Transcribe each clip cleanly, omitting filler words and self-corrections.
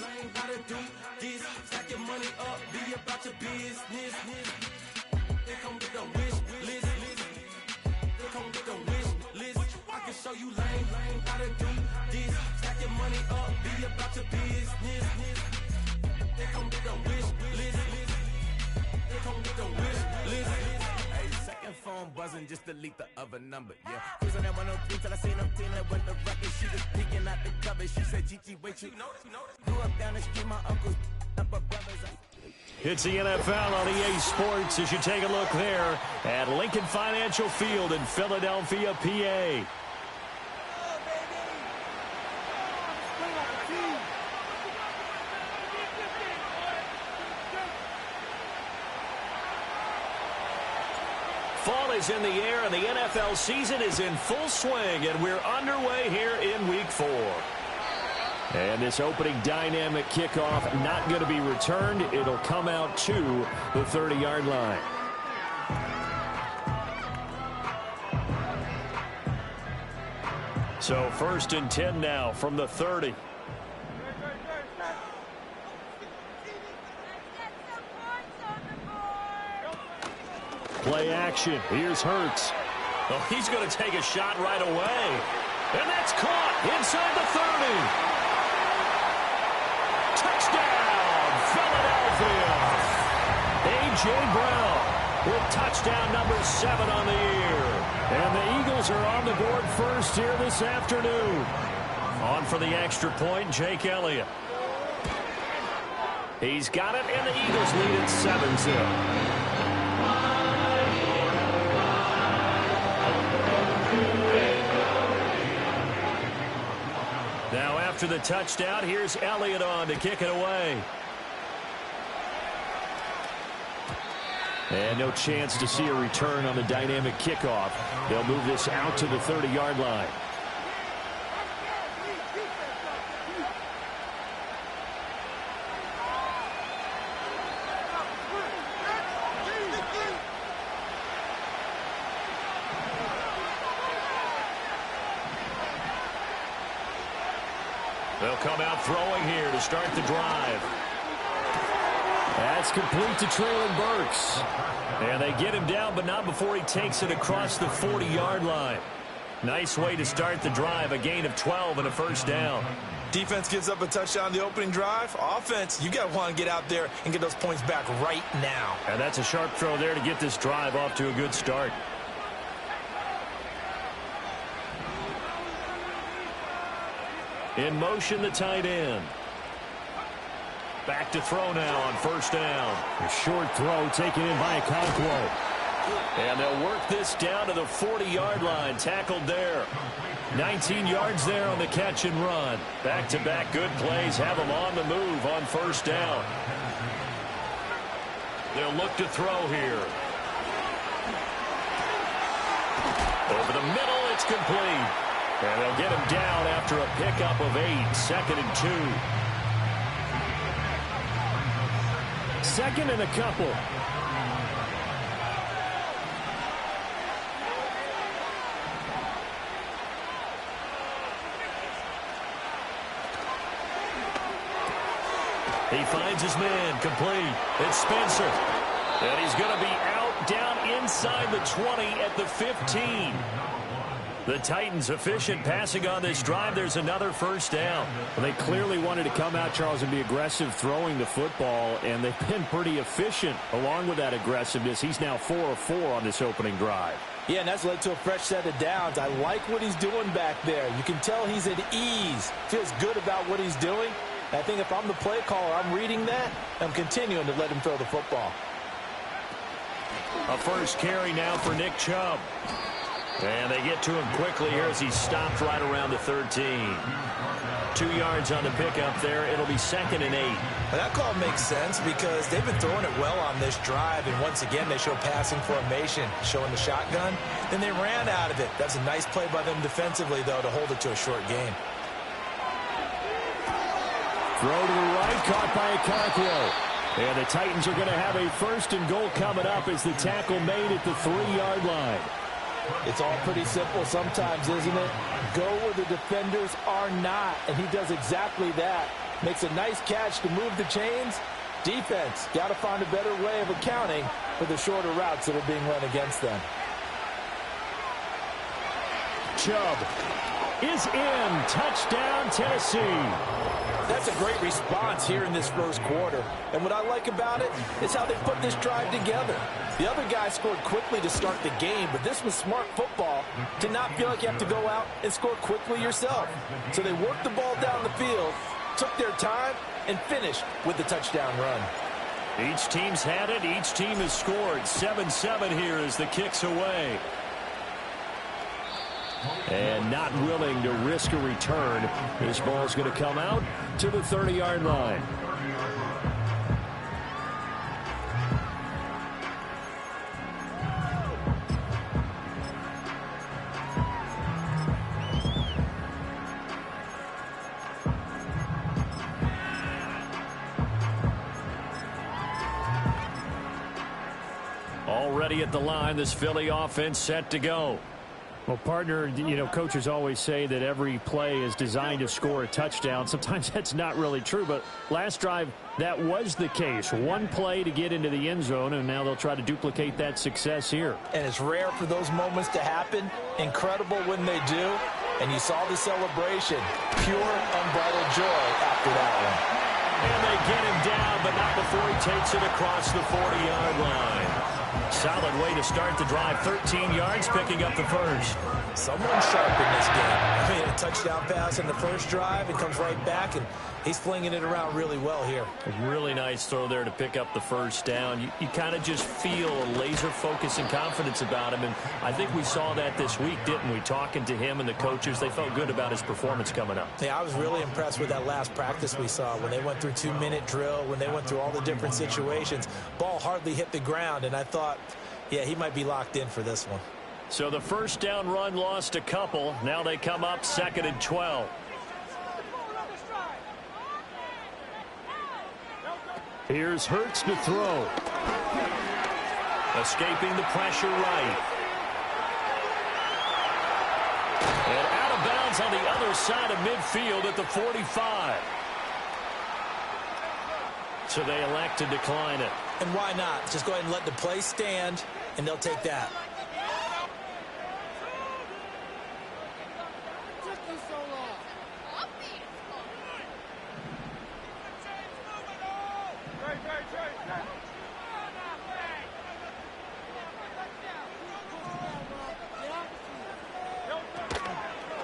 lame how to do this. Stack your money up, be about your business. They come with the wish list. They come with the wish list. I can show you lame how to do this. Stack your money up, be about your business. They come with the wish list. They come with the wish list. Hey, second phone buzzing, just delete the other number, yeah. Cruising at 103 till I seen them dealing with the record. She was peeking out the cover. She said, Gigi, wait, you grew up down the street, my uncle's up her brothers. It's the NFL on EA Sports as you take a look there at Lincoln Financial Field in Philadelphia, PA. Fall is in the air and the NFL season is in full swing, and we're underway here in Week 4. And this opening dynamic kickoff not going to be returned. It'll come out to the 30-yard line. So 1st and 10 now from the 30. Play action. Here's Hurts. Oh, he's going to take a shot right away. And that's caught inside the 30. Touchdown, Philadelphia. A.J. Brown with touchdown number 7 on the year. And the Eagles are on the board first here this afternoon. On for the extra point, Jake Elliott. He's got it, and the Eagles lead at 7-0. Now after the touchdown, here's Elliott on to kick it away. And no chance to see a return on the dynamic kickoff. They'll move this out to the 30-yard line. They'll come out throwing here to start the drive. That's complete to Treylon Burks. And they get him down, but not before he takes it across the 40-yard line. Nice way to start the drive, a gain of 12 and a first down. Defense gives up a touchdown on the opening drive. Offense, you got to want to get out there and get those points back right now. And that's a sharp throw there to get this drive off to a good start. In motion, the tight end. Back to throw now on first down. A short throw taken in by Okonkwo. And they'll work this down to the 40-yard line. Tackled there. 19 yards there on the catch and run. Back-to-back good plays have them on the move on first down. They'll look to throw here. Over the middle, it's complete. And they'll get him down after a pickup of 8. 2nd and 2. 2nd and a couple. He finds his man, complete. It's Spencer. And he's going to be out down inside the 20 at the 15. The Titans efficient passing on this drive. There's another first down. Well, they clearly wanted to come out, Charles, and be aggressive throwing the football, and they've been pretty efficient along with that aggressiveness. He's now 4 of 4 on this opening drive. Yeah, and that's led to a fresh set of downs. I like what he's doing back there. You can tell he's at ease. Feels good about what he's doing. I think if I'm the play caller, I'm reading that. I'm continuing to let him throw the football. A first carry now for Nick Chubb. And they get to him quickly here as he's stopped right around the 13. 2 yards on the pickup there. It'll be 2nd and 8. Well, that call makes sense because they've been throwing it well on this drive. And once again, they show passing formation, showing the shotgun. Then they ran out of it. That's a nice play by them defensively, though, to hold it to a short gain. Throw to the right, caught by Okonkwo. And the Titans are going to have a 1st and goal coming up as the tackle made at the 3-yard line. It's all pretty simple sometimes, isn't it? Go where the defenders are not, and he does exactly that. Makes a nice catch to move the chains. Defense, got to find a better way of accounting for the shorter routes that are being run against them. Chubb is in. Touchdown, Tennessee. That's a great response here in this first quarter. And what I like about it is how they put this drive together. The other guy scored quickly to start the game, but this was smart football to not feel like you have to go out and score quickly yourself. So they worked the ball down the field, took their time, and finished with the touchdown run. Each team's had it. Each team has scored. 7-7 here as the kick's away. And not willing to risk a return. This ball's going to come out to the 30-yard line. Already at the line, this Philly offense set to go. Well, partner, you know, coaches always say that every play is designed to score a touchdown. Sometimes that's not really true, but last drive, that was the case. One play to get into the end zone, and now they'll try to duplicate that success here. And it's rare for those moments to happen. Incredible when they do. And you saw the celebration. Pure, unbridled joy after that one. And they get him down, but not before he takes it across the 40-yard line. Solid way to start the drive. 13 yards, picking up the first. Someone sharp in this game. I mean, a touchdown pass in the first drive and comes right back, and he's flinging it around really well here. A really nice throw there to pick up the first down. You kind of just feel a laser focus and confidence about him, and I think we saw that this week, didn't we? Talking to him and the coaches, they felt good about his performance coming up. Yeah, I was really impressed with that last practice we saw when they went through 2-minute drill, when they went through all the different situations. Ball hardly hit the ground, and I thought, yeah, he might be locked in for this one. So the first down run lost a couple. Now they come up 2nd and 12. Here's Hurts to throw. Escaping the pressure right. And out of bounds on the other side of midfield at the 45. So they elect to decline it. And why not? Just go ahead and let the play stand, and they'll take that.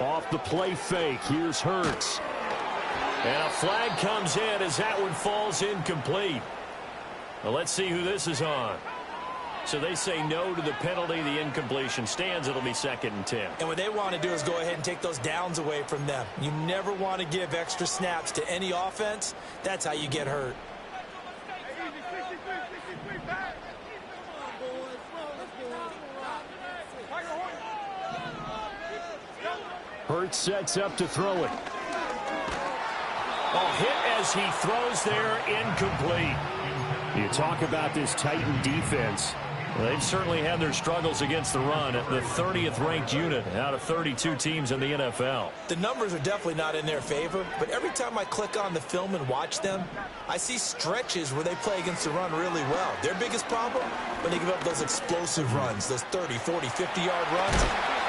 Off the play fake, here's Hurts. And a flag comes in as that one falls incomplete. Well, let's see who this is on. So they say no to the penalty. The incompletion stands. It'll be 2nd and 10. And what they want to do is go ahead and take those downs away from them. You never want to give extra snaps to any offense. That's how you get hurt. Hurts sets up to throw it. Oh, hit as he throws there, incomplete. You talk about this Titan defense. Well, they've certainly had their struggles against the run. The 30th ranked unit out of 32 teams in the NFL. The numbers are definitely not in their favor, but every time I click on the film and watch them, I see stretches where they play against the run really well. Their biggest problem, when they give up those explosive runs, those 30, 40, 50-yard runs,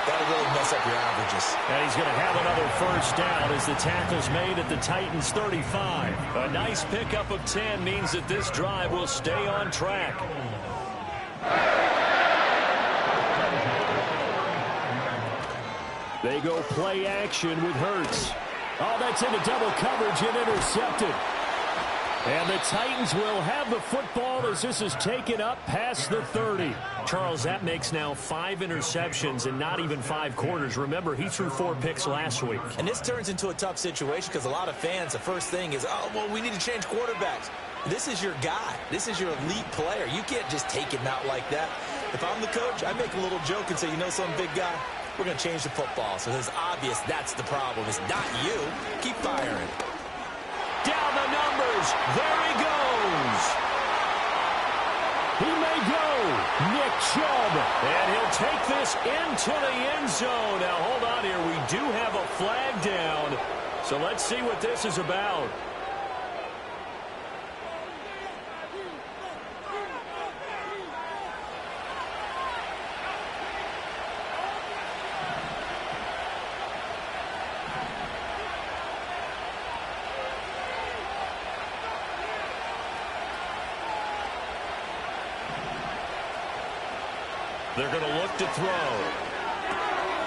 that'll really mess up your averages. And he's going to have another first down as the tackle's made at the Titans' 35. A nice pickup of 10 means that this drive will stay on track. They go play action with Hurts. Oh, that's into double coverage and intercepted. And the Titans will have the football as this is taken up past the 30. Charles, that makes now 5 interceptions in not even 5 quarters. Remember, he threw 4 picks last week. And this turns into a tough situation because a lot of fans, the first thing is, oh, well, we need to change quarterbacks. This is your guy. This is your elite player. You can't just take him out like that. If I'm the coach, I make a little joke and say, you know, some big guy, we're going to change the football. So it's obvious that's the problem. It's not you. Keep firing. Down the numbers. There he goes. He may go. Nick Chubb. And he'll take this into the end zone. Now, hold on here. We do have a flag down. So let's see what this is about. They're going to look to throw.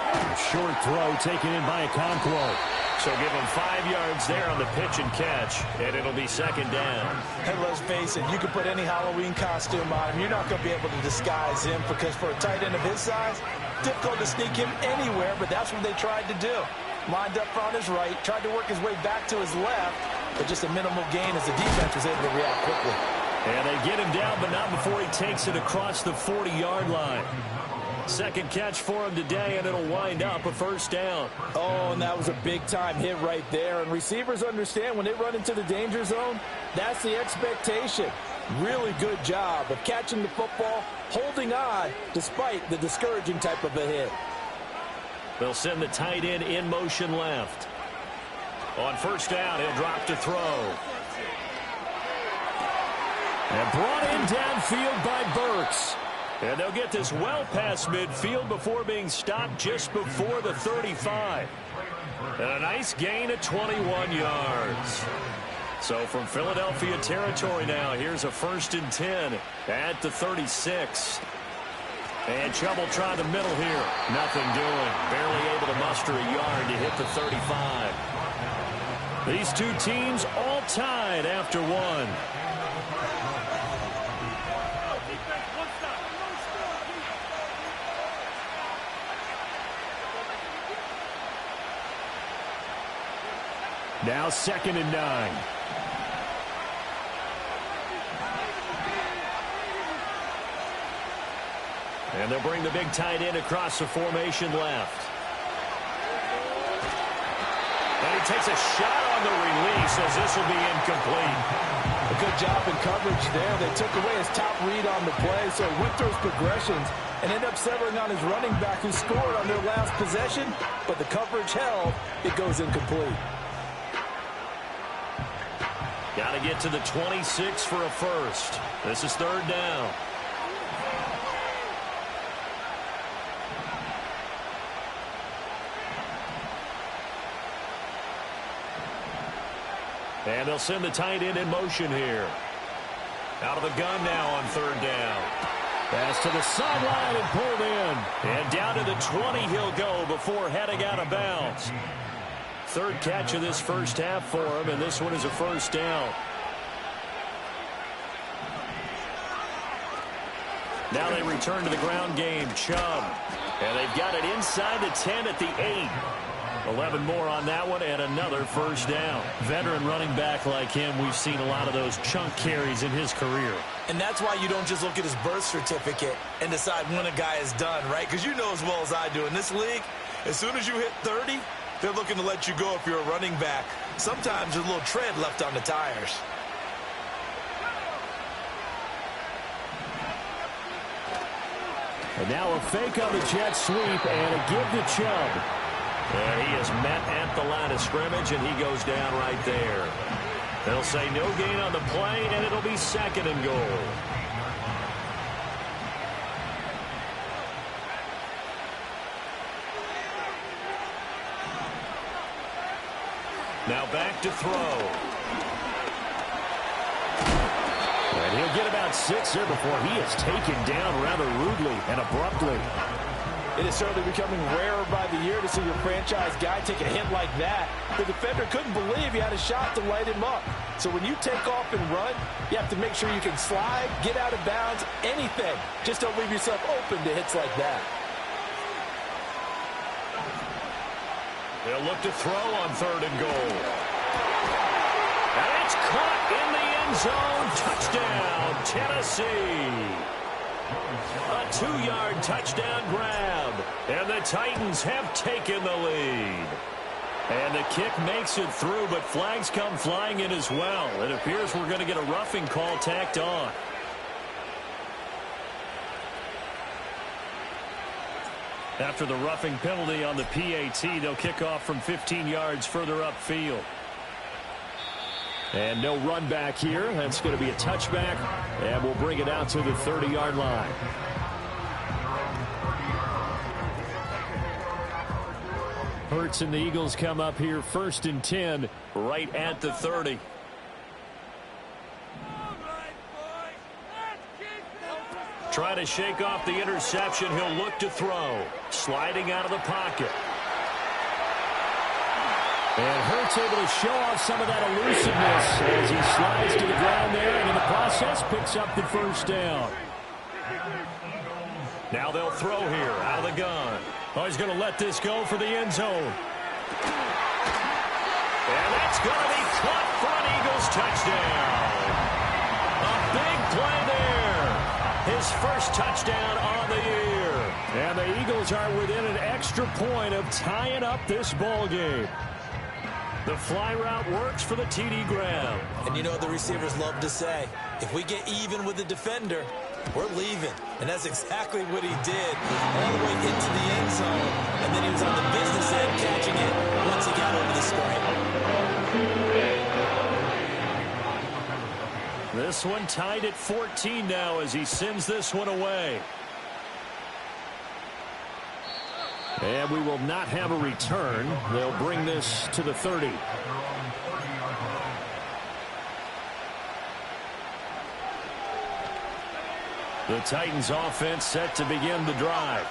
A short throw taken in by Okonkwo. So give him 5 yards there on the pitch and catch, and it'll be second down. And let's face it, you can put any Halloween costume on him. You're not going to be able to disguise him because for a tight end of his size, difficult to sneak him anywhere, but that's what they tried to do. Lined up on his right, tried to work his way back to his left, but just a minimal gain as the defense was able to react quickly. And they get him down, but not before he takes it across the 40-yard line. Second catch for him today, and it'll wind up a first down. Oh, and that was a big-time hit right there. And receivers understand when they run into the danger zone, that's the expectation. Really good job of catching the football, holding on, despite the discouraging type of a hit. They'll send the tight end in motion left. On first down, he'll drop to throw. And brought in downfield by Burks. And they'll get this well past midfield before being stopped just before the 35. And a nice gain of 21 yards. So from Philadelphia territory now, here's a 1st and 10 at the 36. And Chubb will try the middle here. Nothing doing. Barely able to muster a yard to hit the 35. These two teams all tied after one. Now 2nd and 9. And they'll bring the big tight end across the formation left. And he takes a shot on the release as this will be incomplete. A good job in coverage there. They took away his top read on the play, so he went through his progressions and ended up settling on his running back who scored on their last possession, but the coverage held. It goes incomplete. Got to get to the 26 for a first. This is 3rd down. And they'll send the tight end in motion here. Out of the gun now on 3rd down. Pass to the sideline and pulled in. And down to the 20 he'll go before heading out of bounds. 3rd catch of this first half for him, and this one is a first down. Now they return to the ground game. Chubb. And they've got it inside the 10 at the 8. 11 more on that one, and another first down. Veteran running back like him, we've seen a lot of those chunk carries in his career. And that's why you don't just look at his birth certificate and decide when a guy is done, right? Because you know as well as I do, in this league, as soon as you hit 30, they're looking to let you go if you're a running back. Sometimes there's a little tread left on the tires. And now a fake on the jet sweep and a give to Chubb. And he is met at the line of scrimmage, and he goes down right there. They'll say no gain on the play, and it'll be 2nd and goal. Now back to throw. And he'll get about 6 there before he is taken down rather rudely and abruptly. It is certainly becoming rarer by the year to see your franchise guy take a hit like that. The defender couldn't believe he had a shot to light him up. So when you take off and run, you have to make sure you can slide, get out of bounds, anything. Just don't leave yourself open to hits like that. They'll look to throw on 3rd and goal. And it's caught in the end zone. Touchdown, Tennessee. A 2-yard touchdown grab. And the Titans have taken the lead. And the kick makes it through, but flags come flying in as well. It appears we're going to get a roughing call tacked on. After the roughing penalty on the PAT, they'll kick off from 15 yards further upfield. And no run back here. That's going to be a touchback, and we'll bring it out to the 30-yard line. Hurts and the Eagles come up here 1st and 10 right at the 30. Trying to shake off the interception. He'll look to throw. Sliding out of the pocket. And Hurts able to show off some of that elusiveness as he slides to the ground there, and in the process picks up the first down. Now they'll throw here out of the gun. Oh, he's going to let this go for the end zone. And that's going to be caught for an Eagles touchdown. A big play there. His first touchdown on the year. And the Eagles are within an extra point of tying up this ball game. The fly route works for the TD Graham. And you know what the receivers love to say? If we get even with the defender, we're leaving. And that's exactly what he did. All the way into the end zone. And then he was on the business end catching it once he got over the screen. This one tied at 14 now as he sends this one away. And we will not have a return. They'll bring this to the 30. The Titans offense set to begin the drive.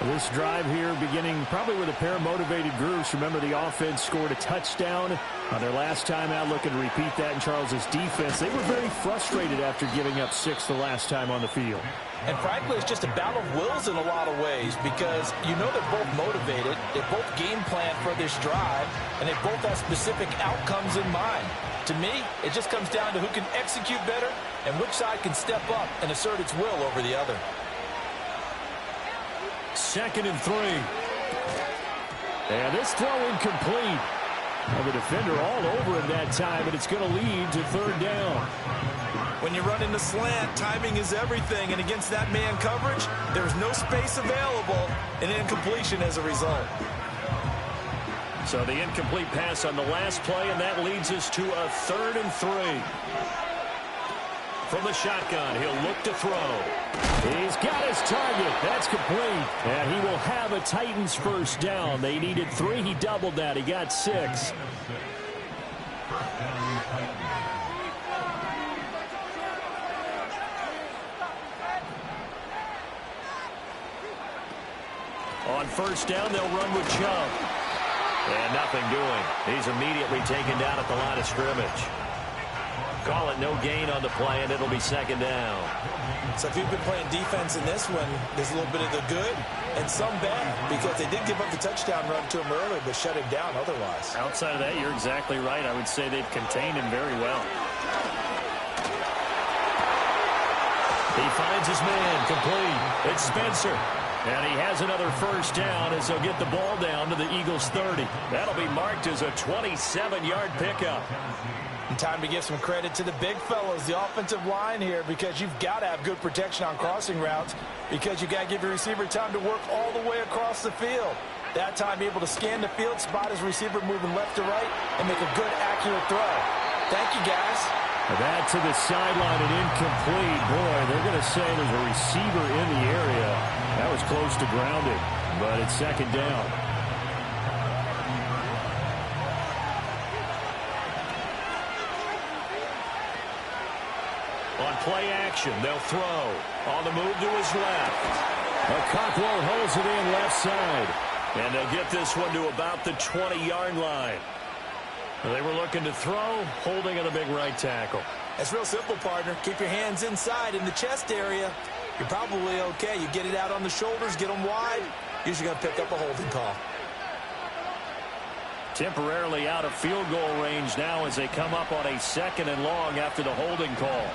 This drive here beginning probably with a pair of motivated groups. Remember, the offense scored a touchdown on their last time out. Looking to repeat that in Charles's defense. They were very frustrated after giving up 6 the last time on the field. And frankly, it's just a battle of wills in a lot of ways because you know they're both motivated. They both game plan for this drive, and they both have specific outcomes in mind. To me, it just comes down to who can execute better and which side can step up and assert its will over the other. 2nd and 3. And this throw incomplete. Well, the defender all over him that time, and it's going to lead to 3rd down. When you run in the slant, timing is everything, and against that man coverage, there's no space available, and incompletion as a result. So the incomplete pass on the last play, and that leads us to a 3rd and 3. From the shotgun, he'll look to throw. He's got his target. That's complete. And he will have a Titans first down. They needed 3. He doubled that. He got 6. On first down, they'll run with Chubb. And nothing doing. He's immediately taken down at the line of scrimmage. Call it no gain on the play, and it'll be 2nd down. So if you've been playing defense in this one, there's a little bit of the good and some bad because they did give up the touchdown run to him earlier but shut him down otherwise. Outside of that, you're exactly right. I would say they've contained him very well. He finds his man complete. It's Spencer. And he has another first down as they'll get the ball down to the Eagles' 30. That'll be marked as a 27-yard pickup. And time to give some credit to the big fellas, the offensive line here, because you've got to have good protection on crossing routes because you got to give your receiver time to work all the way across the field. That time, be able to scan the field, spot his receiver moving left to right, and make a good, accurate throw. Thank you, guys. That to the sideline and incomplete. Boy, they're going to say there's a receiver in the area. That was close to grounded, but it's 2nd down. On play action, they'll throw. On the move to his left. Cockrell holds it in left side. And they'll get this one to about the 20-yard line. They were looking to throw, holding on a big right tackle. It's real simple, partner. Keep your hands inside in the chest area. You're probably okay. You get it out on the shoulders, get them wide. Usually going to pick up a holding call. Temporarily out of field goal range now as they come up on a 2nd and long after the holding call.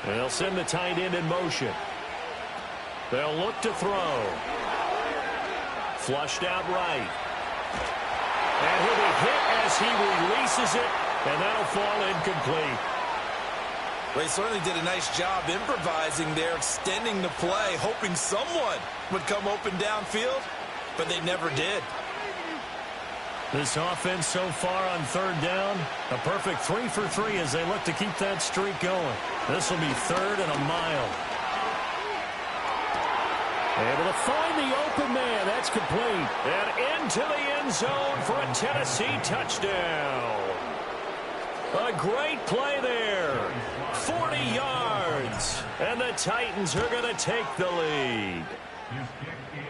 They'll send the tight end in motion. They'll look to throw. Flushed out right. And he'll be hit as he releases it, and that'll fall incomplete. Well, he certainly did a nice job improvising there, extending the play, hoping someone would come open downfield, but they never did. This offense so far on third down, a perfect 3 for 3 as they look to keep that streak going. This will be 3rd and a mile. Able to find the open man. That's complete. And into the end zone for a Tennessee touchdown. A great play there. 40 yards. And the Titans are going to take the lead.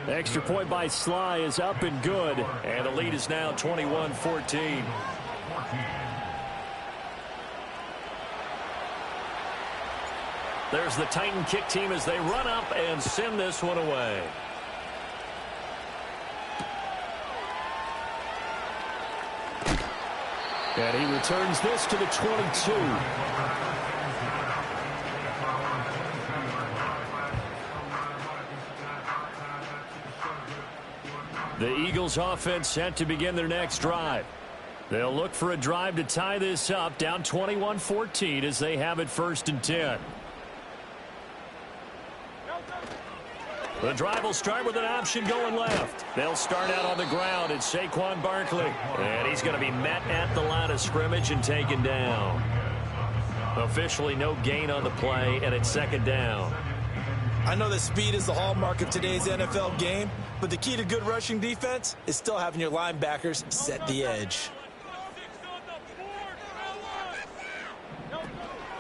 Extra point by Sly is up and good. And the lead is now 21-14. There's the Titan kick team as they run up and send this one away. And he returns this to the 22. The Eagles offense set to begin their next drive. They'll look for a drive to tie this up, down 21-14 as they have it 1st and 10. The drive will start with an option going left. They'll start out on the ground. It's Saquon Barkley. And he's going to be met at the line of scrimmage and taken down. Officially no gain on the play, and it's 2nd down. I know that speed is the hallmark of today's NFL game, but the key to good rushing defense is still having your linebackers set the edge.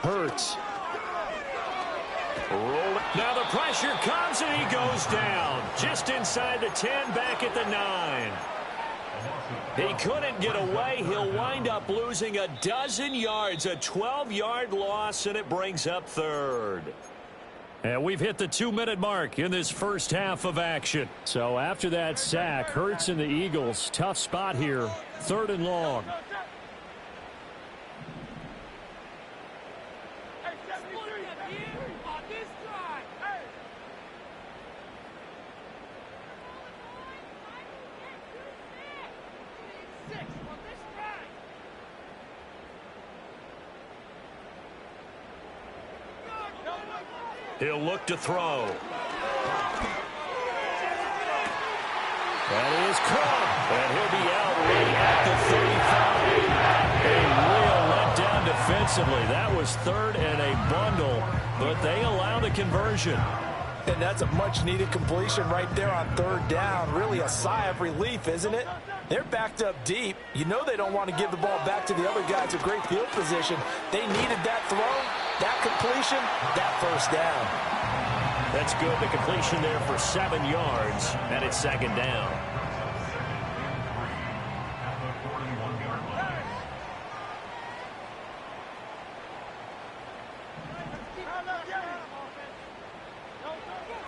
Hurts. Now the pressure comes and he goes down. Just inside the 10, back at the 9. He couldn't get away. He'll wind up losing a dozen yards, a 12-yard loss, and it brings up 3rd. And we've hit the 2-minute mark in this first half of action. So after that sack, Hurts and the Eagles, tough spot here, 3rd and long. He'll look to throw. That is caught. And he'll be out right at the 35. A real letdown defensively. That was 3rd and a bundle, but they allow the conversion. And that's a much-needed completion right there on 3rd down. Really a sigh of relief, isn't it? They're backed up deep. You know they don't want to give the ball back to the other guys in great field position. They needed that throw, that completion, that 1st down. That's good. The completion there for 7 yards, and it's 2nd down.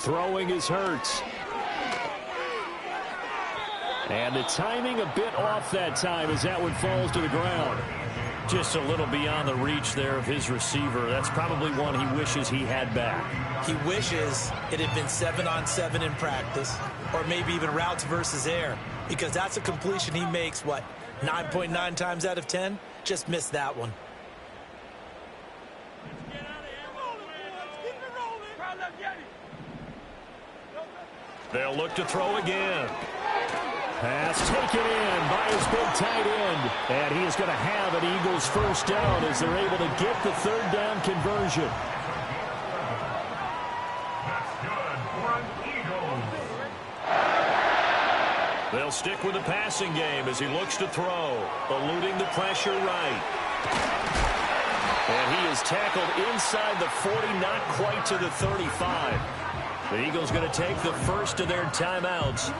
Throwing is Hurts. And the timing a bit off that time as that one falls to the ground. Just a little beyond the reach there of his receiver. That's probably one he wishes he had back. He wishes it had been 7-on-7 in practice, or maybe even routes versus air, because that's a completion he makes, 9.9 times out of 10? Just missed that one. They'll look to throw again. Pass taken in by his big tight end. And he is going to have an Eagles 1st down as they're able to get the 3rd down conversion. They'll stick with the passing game as he looks to throw, eluding the pressure right. And he is tackled inside the 40, not quite to the 35. The Eagles going to take the first of their timeouts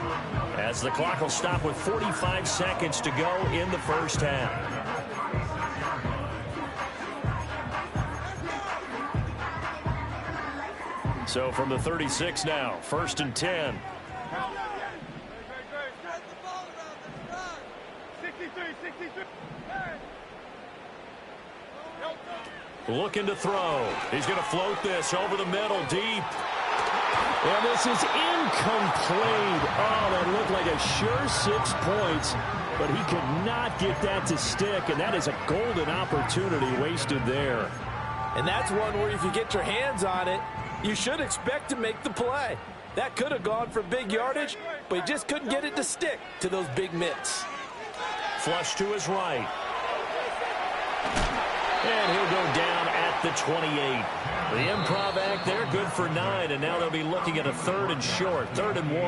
as the clock will stop with 45 seconds to go in the first half. So from the 36 now, 1st and 10. Looking to throw. He's going to float this over the middle, deep. And this is incomplete. Oh, that looked like a sure 6 points, but he could not get that to stick, and that is a golden opportunity wasted there. And that's one where if you get your hands on it, you should expect to make the play. That could have gone for big yardage, but he just couldn't get it to stick to those big mitts. Flush to his right. And he'll go down at the 28. The improv act there, good for 9, and now they'll be looking at a 3rd and short, 3rd and 1.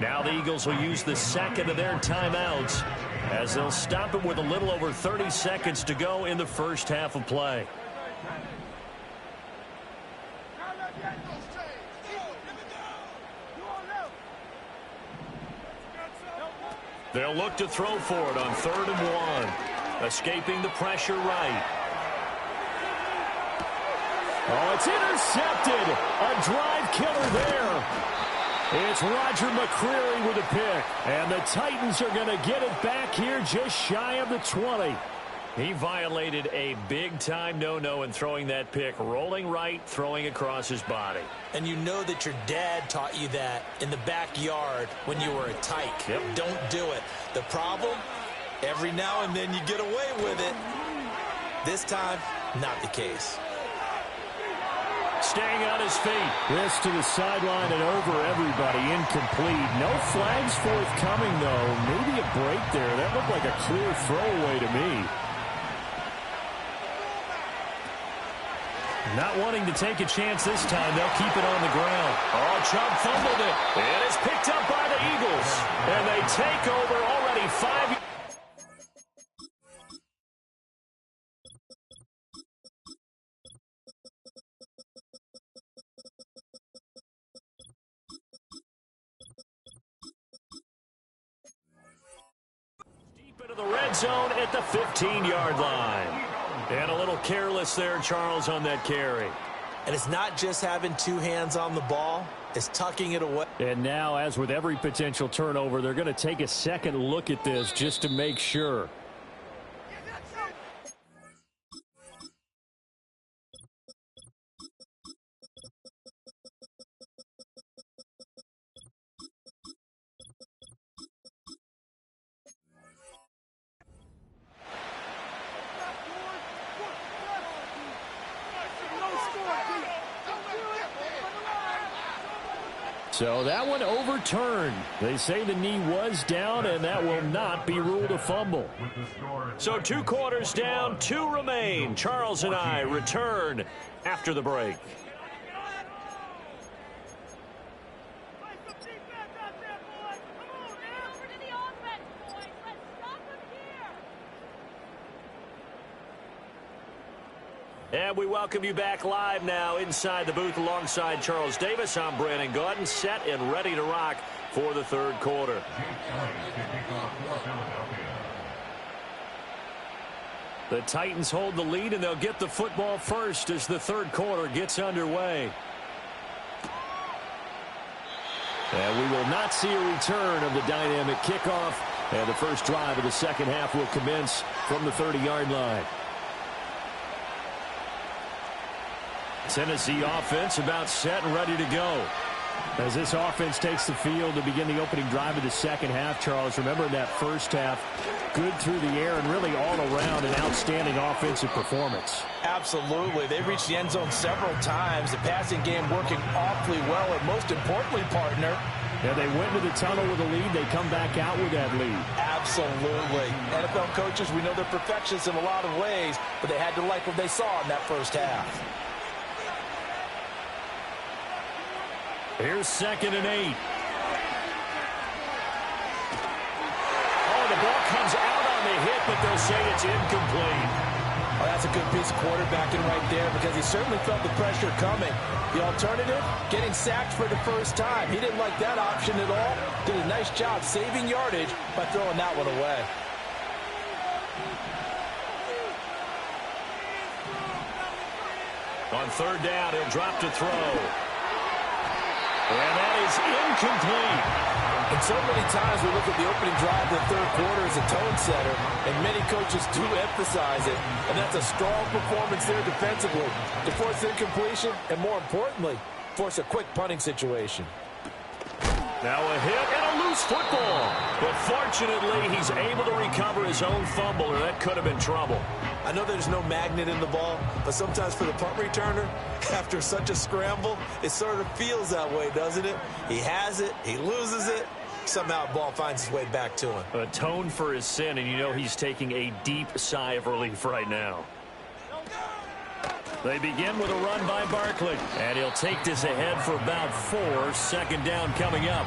Now the Eagles will use the second of their timeouts as they'll stop it with a little over 30 seconds to go in the first half of play. They'll look to throw for it on 3rd and 1. Escaping the pressure right. Oh, it's intercepted. A drive killer there. It's Roger McCreary with a pick. And the Titans are going to get it back here just shy of the 20. He violated a big-time no-no in throwing that pick. Rolling right, throwing across his body. And you know that your dad taught you that in the backyard when you were a tyke. Yep. Don't do it. The problem, every now and then you get away with it. This time, not the case. Staying on his feet. This to the sideline and over everybody. Incomplete. No flags forthcoming, though. Maybe a break there. That looked like a clear throwaway to me. Not wanting to take a chance this time. They'll keep it on the ground. Oh, Chubb fumbled it. And it's picked up by the Eagles. And they take over already 5. Deep into the red zone at the 15-yard line. And a little careless there, Charles, on that carry. And it's not just having two hands on the ball. It's tucking it away. And now, as with every potential turnover, they're going to take a second look at this just to make sure. So that one overturned. They say the knee was down, and that will not be ruled a fumble. So 2 quarters down, 2 remain. Charles and I return after the break. And we welcome you back live now inside the booth alongside Charles Davis. I'm Brandon Gaudin, set and ready to rock for the third quarter. The Titans hold the lead, and they'll get the football first as the third quarter gets underway. And we will not see a return of the dynamic kickoff. And the first drive of the second half will commence from the 30-yard line. Tennessee offense about set and ready to go. As this offense takes the field to begin the opening drive of the second half, Charles, remember in that first half, good through the air and really all around an outstanding offensive performance. Absolutely. They reached the end zone several times. The passing game working awfully well, and most importantly, partner, yeah, they went to the tunnel with a lead. They come back out with that lead. Absolutely. NFL coaches, we know they're perfectionists in a lot of ways, but they had to like what they saw in that first half. Here's 2nd and 8. Oh, the ball comes out on the hit, but they'll say it's incomplete. Oh, that's a good piece of quarterbacking right there because he certainly felt the pressure coming. The alternative, getting sacked for the first time. He didn't like that option at all. Did a nice job saving yardage by throwing that one away. On 3rd down, he'll drop to throw. And that is incomplete. And so many times we look at the opening drive of the third quarter as a tone setter, and many coaches do emphasize it. And that's a strong performance there defensively to force incompletion and, more importantly, force a quick punting situation. Now a hit and a lose football. But fortunately, he's able to recover his own fumble, or that could have been trouble. I know there's no magnet in the ball, but sometimes for the punt returner, after such a scramble, it sort of feels that way, doesn't it? He has it, he loses it, somehow the ball finds its way back to him. Atone for his sin, and you know he's taking a deep sigh of relief right now. They begin with a run by Barkley, and he'll take this ahead for about 4. Second down coming up.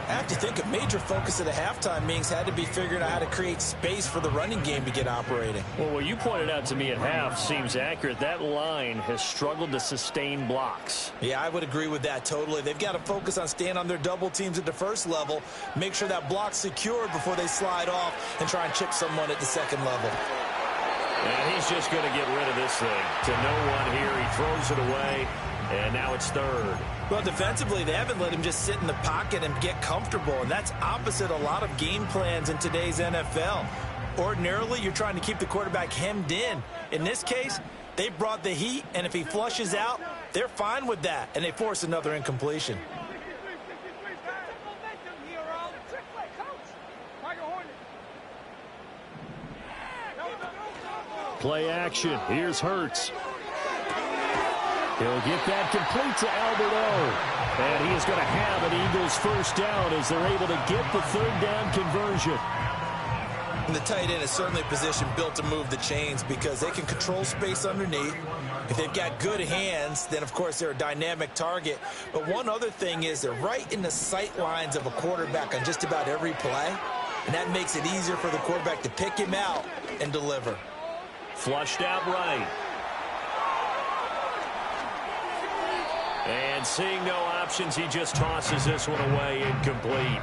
I have to think a major focus of the halftime meetings had to be figuring out how to create space for the running game to get operating. Well, what you pointed out to me at half seems accurate. That line has struggled to sustain blocks. Yeah, I would agree with that totally. They've got to focus on staying on their double teams at the first level, make sure that block's secured before they slide off and try and chip someone at the second level. And he's just going to get rid of this thing. To no one here. He throws it away, and now it's third. Well, defensively, they haven't let him just sit in the pocket and get comfortable, and that's opposite a lot of game plans in today's NFL. Ordinarily, you're trying to keep the quarterback hemmed in. In this case, they brought the heat, and if he flushes out, they're fine with that, and they force another incompletion. Play action. Here's Hurts. He'll get that complete to Albert O. And he is going to have an Eagles first down as they're able to get the third down conversion. And the tight end is certainly a position built to move the chains because they can control space underneath. If they've got good hands, then, of course, they're a dynamic target. But one other thing is they're right in the sight lines of a quarterback on just about every play. And that makes it easier for the quarterback to pick him out and deliver. Flushed out right. And seeing no options, he just tosses this one away, incomplete.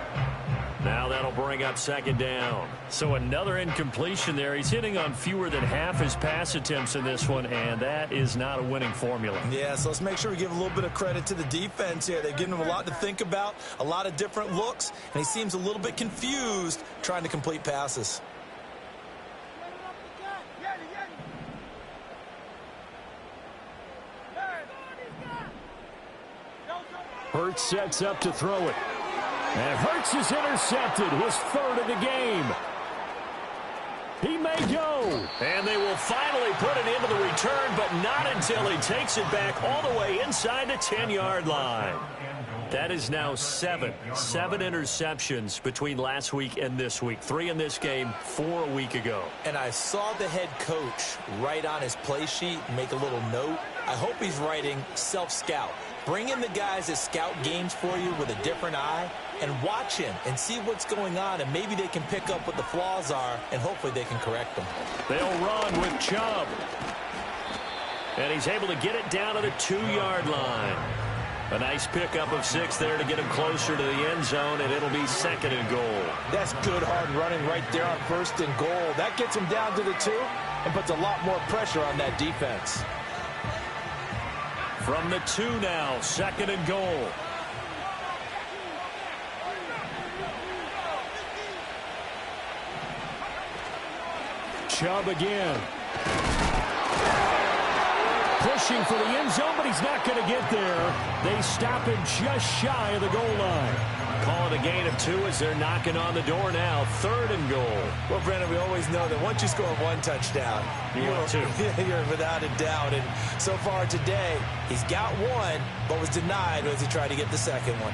Now that'll bring up second down. So another incompletion there. He's hitting on fewer than half his pass attempts in this one, and that is not a winning formula. Yeah, so let's make sure we give a little bit of credit to the defense here. They've given him a lot to think about, a lot of different looks, and he seems a little bit confused trying to complete passes. Hurts sets up to throw it. And Hurts is intercepted, his third of the game. He may go. And they will finally put it into the return, but not until he takes it back all the way inside the 10-yard line. That is now 7 interceptions between last week and this week. 3 in this game, 4 a week ago. And I saw the head coach write on his play sheet, make a little note. I hope he's writing self-scout. Bring in the guys that scout games for you with a different eye and watch him and see what's going on, and maybe they can pick up what the flaws are, and hopefully they can correct them. They'll run with Chubb. And he's able to get it down to the 2-yard line. A nice pickup of 6 there to get him closer to the end zone, and it'll be second and goal. That's good hard running right there on first and goal. That gets him down to the 2 and puts a lot more pressure on that defense. From the 2 now, second and goal. Chubb again. Pushing for the end zone, but he's not going to get there. They stop him just shy of the goal line. Call it a gain of 2 as they're knocking on the door now. Third and goal. Well, Brandon, we always know that once you score 1 touchdown, you're without a doubt. And so far today, he's got 1, but was denied as he tried to get the second one.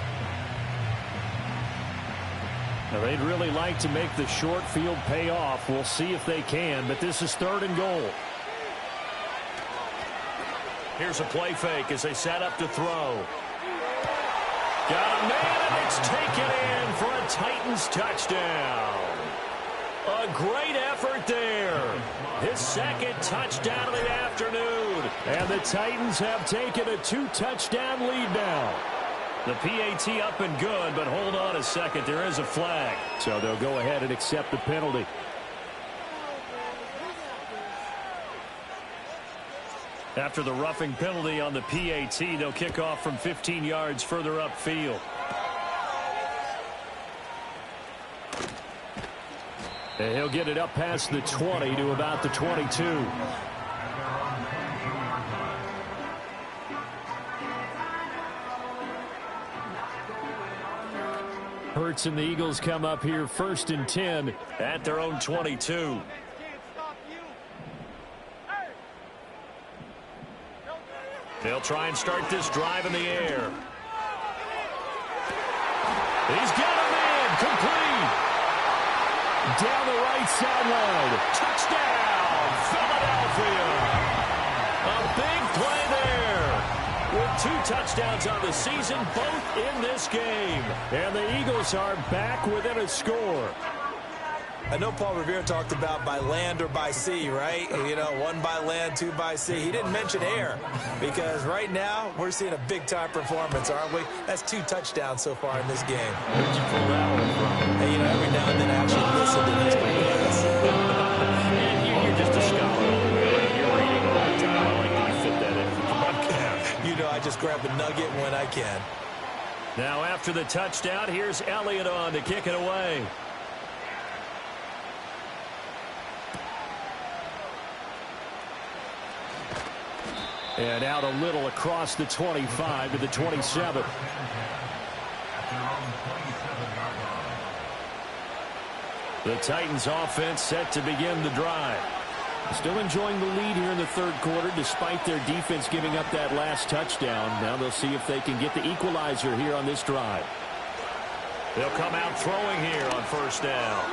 Now, they'd really like to make the short field pay off. We'll see if they can, but this is third and goal. Here's a play fake as they set up to throw. Got a man, and it's taken in for a Titans touchdown. A great effort there. His second touchdown of the afternoon. And the Titans have taken a 2-touchdown lead now. The PAT up and good, but hold on a second. There is a flag. So they'll go ahead and accept the penalty. After the roughing penalty on the PAT, they'll kick off from 15 yards further upfield. And he'll get it up past the 20 to about the 22. Hurts and the Eagles come up here 1st and 10 at their own 22. They'll try and start this drive in the air. He's got a man, complete. Down the right sideline. Touchdown, Philadelphia. A big play there. With 2 touchdowns on the season, both in this game. And the Eagles are back within a score. I know Paul Revere talked about by land or by sea, right? You know, 1 by land, 2 by sea. He didn't mention air because right now we're seeing a big-time performance, aren't we? That's 2 touchdowns so far in this game. Where'd you pull that one from? Hey, you know, every now and then I actually listen to this podcast. You're just a scholar. You're reading all the time. I like that you fit that in for the podcast. You know, I just grab a nugget when I can. Now after the touchdown, here's Elliott on to kick it away. And out a little across the 25 to the 27. The Titans offense set to begin the drive. Still enjoying the lead here in the 3rd quarter despite their defense giving up that last touchdown. Now they'll see if they can get the equalizer here on this drive. They'll come out throwing here on 1st down.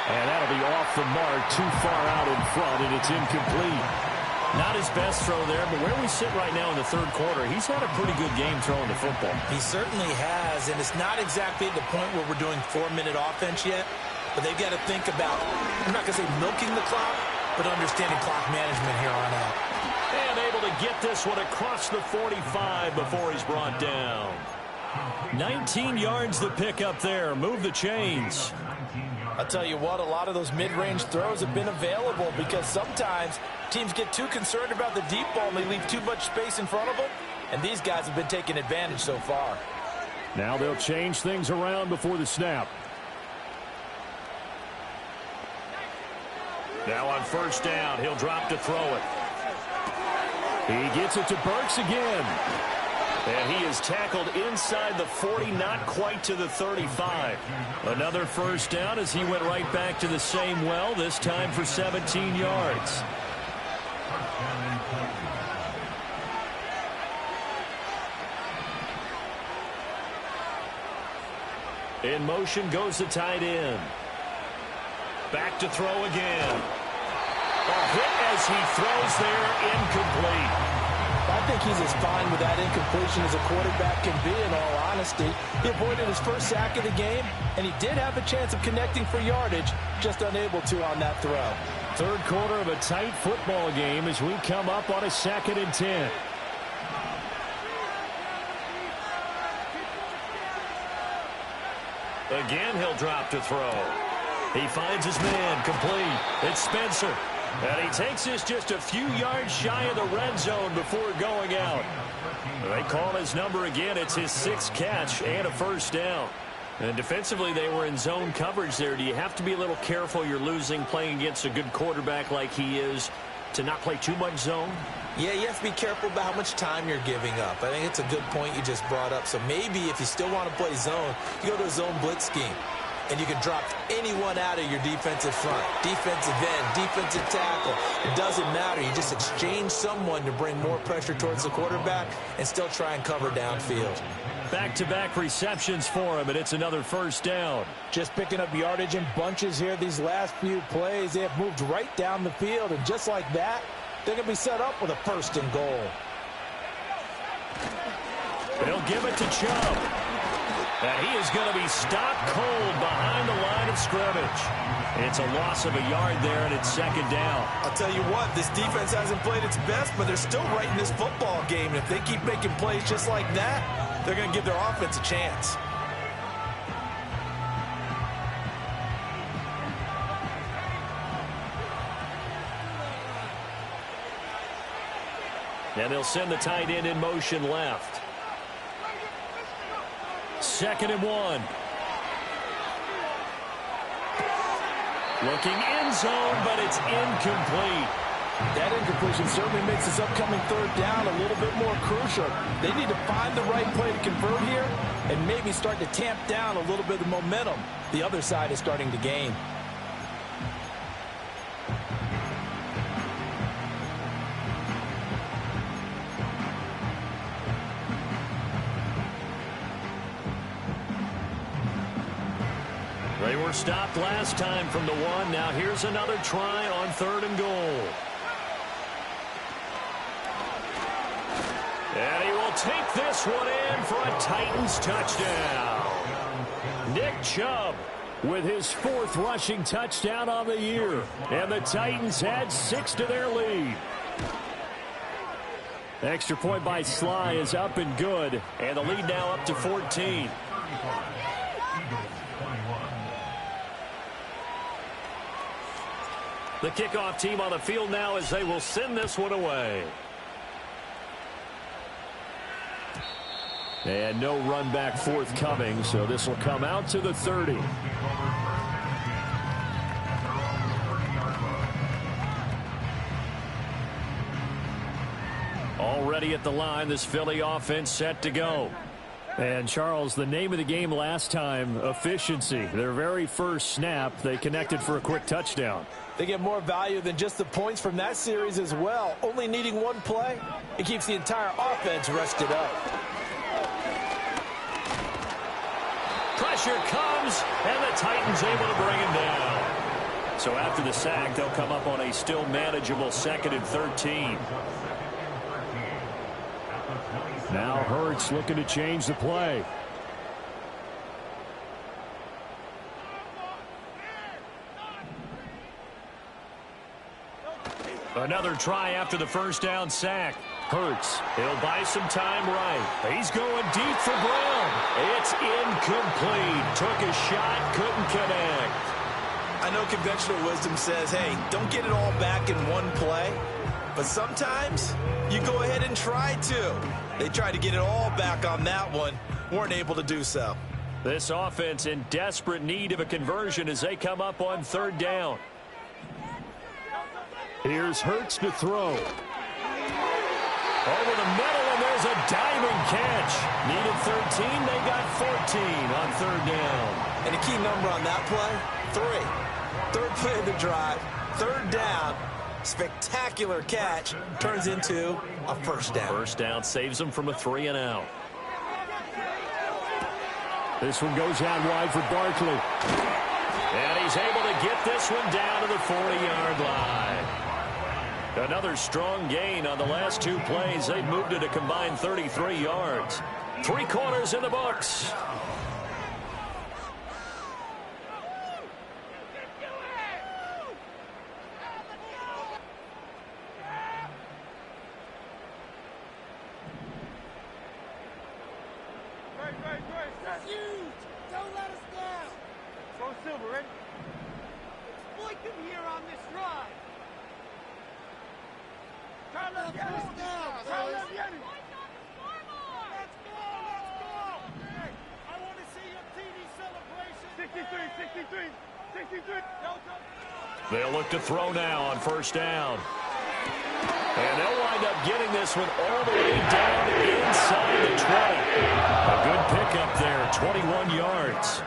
And that'll be off the mark, too far out in front, and it's incomplete. Not his best throw there, but where we sit right now in the 3rd quarter, he's had a pretty good game throwing the football. He certainly has, and it's not exactly at the point where we're doing 4-minute offense yet, but they've got to think about, I'm not going to say milking the clock, but understanding clock management here on out. And able to get this one across the 45 before he's brought down. 19 yards the pick up there. Move the chains. I'll tell you what, a lot of those mid-range throws have been available because sometimes teams get too concerned about the deep ball and they leave too much space in front of them, and these guys have been taking advantage so far. Now they'll change things around before the snap. Now on 1st down, he'll drop to throw it. He gets it to Burks again. And he is tackled inside the 40, not quite to the 35. Another 1st down as he went right back to the same well, this time for 17 yards. In motion goes the tight end. Back to throw again. A hit as he throws there, incomplete. I think he's as fine with that incompletion as a quarterback can be, in all honesty. He avoided his 1st sack of the game, and he did have a chance of connecting for yardage, just unable to on that throw. 3rd quarter of a tight football game as we come up on a 2nd and 10. Again, he'll drop to throw. He finds his man, complete. It's Spencer. And he takes this just a few yards shy of the red zone before going out. They call his number again. It's his 6th catch and a 1st down. And defensively, they were in zone coverage there. Do you have to be a little careful? You're losing playing against a good quarterback like he is to not play too much zone? Yeah, you have to be careful about how much time you're giving up. I think it's a good point you just brought up. So maybe if you still want to play zone, you go to a zone blitz scheme. And you can drop anyone out of your defensive front, defensive end, defensive tackle. It doesn't matter. You just exchange someone to bring more pressure towards the quarterback and still try and cover downfield. Back-to-back receptions for him, and it's another 1st down. Just picking up yardage in bunches here these last few plays. They have moved right down the field, and just like that, they're going to be set up with a 1st and goal. They'll give it to Chubb. And he is going to be stopped cold behind the line of scrimmage. It's a loss of a yard there, and it's 2nd down. I'll tell you what, this defense hasn't played its best, but they're still right in this football game. And if they keep making plays just like that, they're going to give their offense a chance. And they'll send the tight end in motion left. 2nd and 1. Looking end zone, but it's incomplete. That incompletion certainly makes this upcoming third down a little bit more crucial. They need to find the right play to convert here and maybe start to tamp down a little bit of the momentum the other side is starting to gain. They were stopped last time from the 1. Now here's another try on 3rd and goal. And he will take this one in for a Titans touchdown. Nick Chubb with his 4th rushing touchdown on the year. And the Titans add 6 to their lead. Extra point by Sly is up and good. And the lead now up to 14. The kickoff team on the field now as they will send this one away. And no run back forthcoming, so this will come out to the 30. Already at the line, this Philly offense set to go. And, Charles, the name of the game last time, efficiency. Their very first snap, they connected for a quick touchdown. They get more value than just the points from that series as well. Only needing one play, it keeps the entire offense rested up. Pressure comes, and the Titans able to bring him down. So after the sack, they'll come up on a still manageable 2nd and 13. Now Hurts looking to change the play. Another try after the first down sack. Hurts, he'll buy some time right. He's going deep for Brown. It's incomplete. Took a shot, couldn't connect. I know conventional wisdom says, hey, don't get it all back in one play. But sometimes you go ahead and try to. They tried to get it all back on that one. Weren't able to do so. This offense in desperate need of a conversion as they come up on 3rd down. Here's Hurts to throw. Over the middle, and there's a diving catch. Needed 13, they got 14 on 3rd down. And a key number on that play, 3. 3rd play of the drive, 3rd down. Spectacular catch turns into a first down. First down saves them from a 3-and-out. This one goes out wide for Barkley. And he's able to get this one down to the 40-yard line. Another strong gain on the last 2 plays. They've moved it a combined 33 yards. 3 quarters in the books. That's huge! Don't let us down! Throw Silver in. Exploit them here on this drive. Turn them down! Turn them down! Let's go! Let's go! Hey, I want to see your TV celebration. 63. They'll look to throw now on first down. And they'll wind up getting this one all the way down inside the 20. A good pickup there, 21 yards.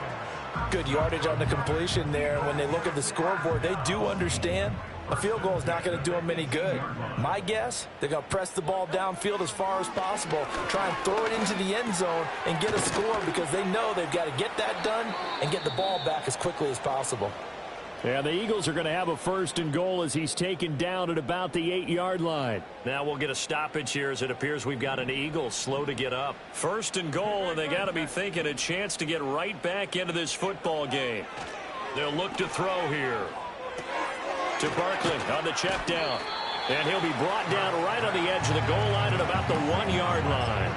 Good yardage on the completion there. When they look at the scoreboard, they do understand a field goal is not going to do them any good. My guess, they're going to press the ball downfield as far as possible, try and throw it into the end zone and get a score because they know they've got to get that done and get the ball back as quickly as possible. Yeah, the Eagles are going to have a 1st and goal as he's taken down at about the 8-yard line. Now we'll get a stoppage here as it appears we've got an Eagle slow to get up. 1st and goal, and they got to be thinking a chance to get right back into this football game. They'll look to throw here. To Barkley on the check down. And he'll be brought down right on the edge of the goal line at about the 1-yard line.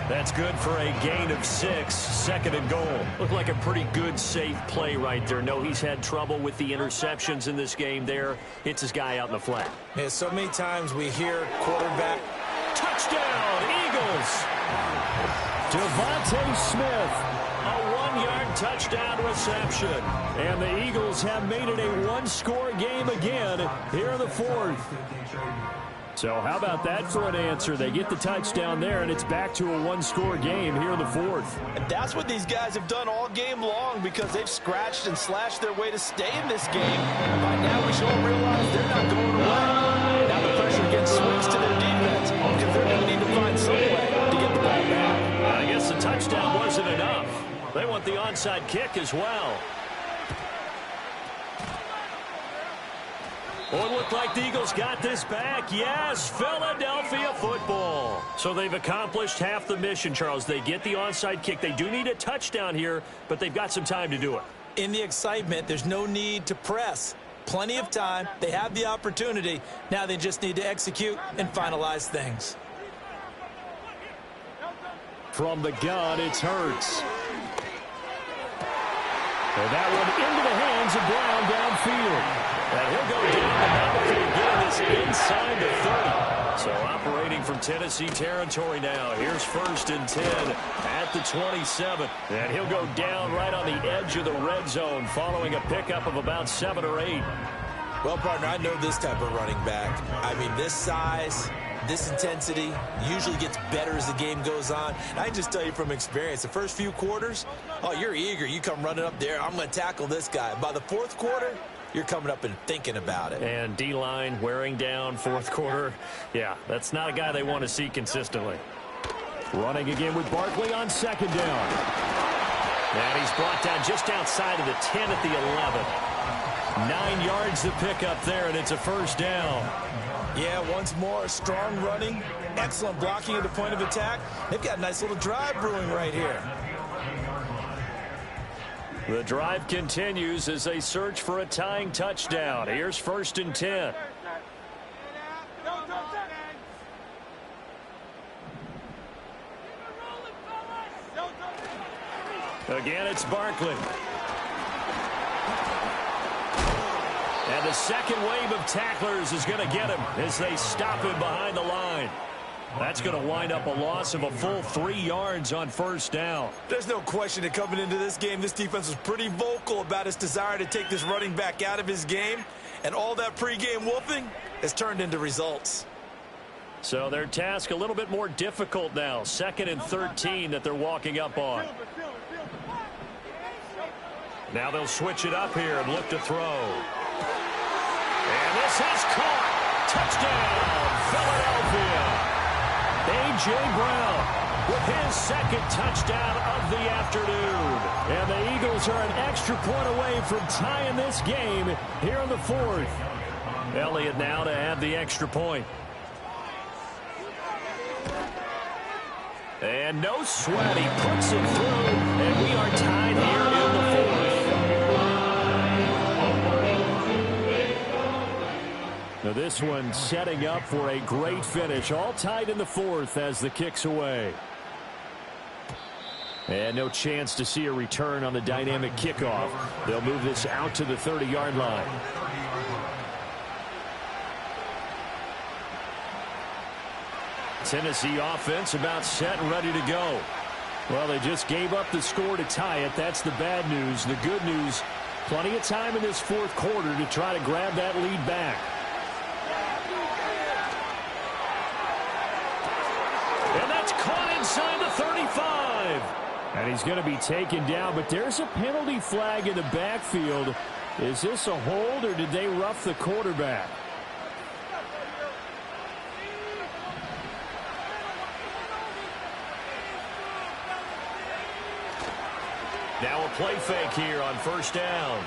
That's good for a gain of 6, 2nd and goal. Looked like a pretty good, safe play right there. No, he's had trouble with the interceptions in this game there. Hits his guy out in the flat. Yeah, so many times we hear quarterback. Touchdown, Eagles! Devontae Smith. A 1-yard touchdown reception. And the Eagles have made it a one-score game again here in the fourth. So how about that for an answer? They get the touchdown there, and it's back to a one-score game here in the fourth. And that's what these guys have done all game long because they've scratched and slashed their way to stay in this game. And by now we should all realize they're not going away. Now the pressure again swings to their defense because they're going to need to find some way to get the ball back. I guess the touchdown wasn't enough. They want the onside kick as well. Oh, it looked like the Eagles got this back. Yes, Philadelphia football. So they've accomplished half the mission, Charles. They get the onside kick. They do need a touchdown here, but they've got some time to do it. In the excitement, there's no need to press. Plenty of time. They have the opportunity. Now they just need to execute and finalize things. From the gun, it's Hurts. And that one into the hands of Brown downfield. And he'll go down the battlefield, getting this inside the 30. So operating from Tennessee territory now. Here's 1st and 10 at the 27. And he'll go down right on the edge of the red zone following a pickup of about 7 or 8. Well, partner, I know this type of running back. I mean, this size, this intensity usually gets better as the game goes on. And I can just tell you from experience, the first few quarters, oh, you're eager. You come running up there, I'm going to tackle this guy. By the fourth quarter, you're coming up and thinking about it. And D-line wearing down fourth quarter. Yeah, that's not a guy they want to see consistently. Running again with Barkley on 2nd down. And he's brought down just outside of the 10 at the 11. 9 yards to pick up there, and it's a 1st down. Yeah, once more, strong running, excellent blocking at the point of attack. They've got a nice little drive brewing right here. The drive continues as they search for a tying touchdown. Here's 1st and 10. Again, it's Barkley. And the second wave of tacklers is going to get him as they stop him behind the line. That's going to wind up a loss of a full 3 yards on 1st down. There's no question that coming into this game, this defense was pretty vocal about its desire to take this running back out of his game. And all that pregame wolfing has turned into results. So their task a little bit more difficult now. 2nd and 13 that they're walking up on. Now they'll switch it up here and look to throw. And this is caught. Touchdown, Philadelphia. A.J. Brown with his 2nd touchdown of the afternoon. And the Eagles are an extra point away from tying this game here in the 4th. Elliott now to have the extra point. And no sweat. He puts it through, and we are tied here in the 4th. Now this one setting up for a great finish. All tied in the 4th as the kick's away. And no chance to see a return on the dynamic kickoff. They'll move this out to the 30-yard line. Tennessee offense about set and ready to go. Well, they just gave up the score to tie it. That's the bad news. The good news, plenty of time in this 4th quarter to try to grab that lead back. And that's caught inside the 35. And he's going to be taken down, but there's a penalty flag in the backfield. Is this a hold, or did they rough the quarterback? Now a play fake here on 1st down.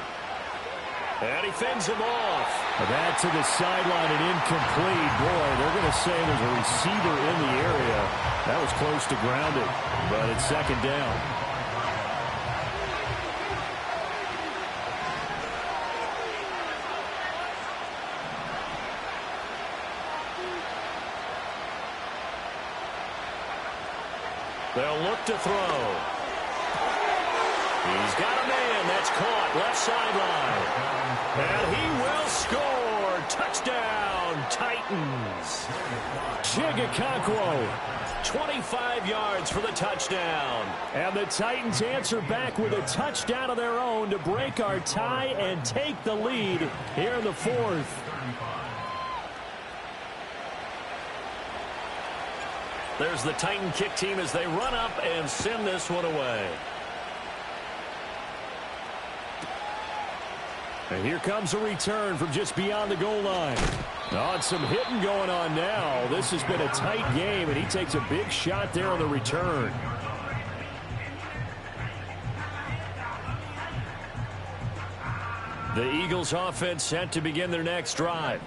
And he fends him off. That to the sideline and incomplete. Boy, they're going to say there's a receiver in the area. That was close to grounded, but it's 2nd down. They'll look to throw. He's got a man. That's caught left sideline. And he will score. Touchdown, Titans. Chig Okonkwo, 25 yards for the touchdown. And the Titans answer back with a touchdown of their own to break our tie and take the lead here in the fourth. There's the Titan kick team as they run up and send this one away. And here comes a return from just beyond the goal line. Oh, some hitting going on now. This has been a tight game, and he takes a big shot there on the return. The Eagles offense set to begin their next drive.